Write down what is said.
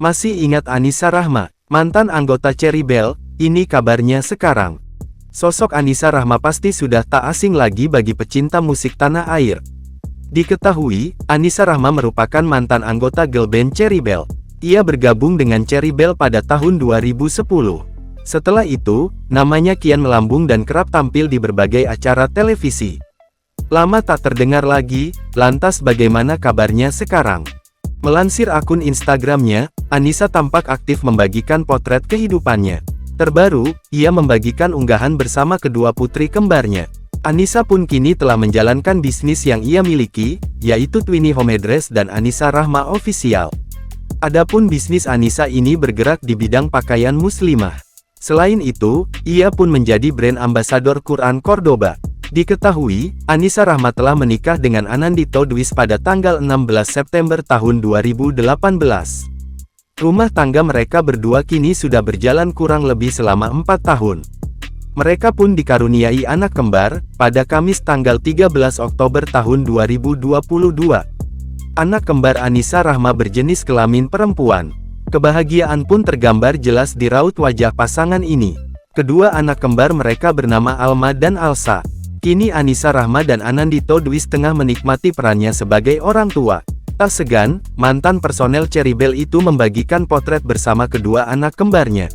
Masih ingat Anissa Rahma, mantan anggota Cherry Belle? Ini kabarnya sekarang. Sosok Anissa Rahma pasti sudah tak asing lagi bagi pecinta musik tanah air. Diketahui, Anissa Rahma merupakan mantan anggota girl band Cherry Belle. Ia bergabung dengan Cherry Belle pada tahun 2010. Setelah itu, namanya kian melambung dan kerap tampil di berbagai acara televisi. Lama tak terdengar lagi, lantas bagaimana kabarnya sekarang? Melansir akun Instagramnya, Anissa tampak aktif membagikan potret kehidupannya. Terbaru, ia membagikan unggahan bersama kedua putri kembarnya. Anissa pun kini telah menjalankan bisnis yang ia miliki, yaitu Twinny Homedress dan Anissa Rahma Official. Adapun bisnis Anissa ini bergerak di bidang pakaian muslimah. Selain itu, ia pun menjadi brand ambasador Quran Cordoba. Diketahui, Anissa Rahma telah menikah dengan Anandito Dwis pada tanggal 16 September tahun 2018. Rumah tangga mereka berdua kini sudah berjalan kurang lebih selama 4 tahun. Mereka pun dikaruniai anak kembar, pada Kamis tanggal 13 Oktober tahun 2022. Anak kembar Anissa Rahma berjenis kelamin perempuan. Kebahagiaan pun tergambar jelas di raut wajah pasangan ini. Kedua anak kembar mereka bernama Alma dan Alsa. Kini Anissa Rahma dan Anandito Dwis tengah menikmati perannya sebagai orang tua. Tak segan, mantan personel Cherry Belle itu membagikan potret bersama kedua anak kembarnya.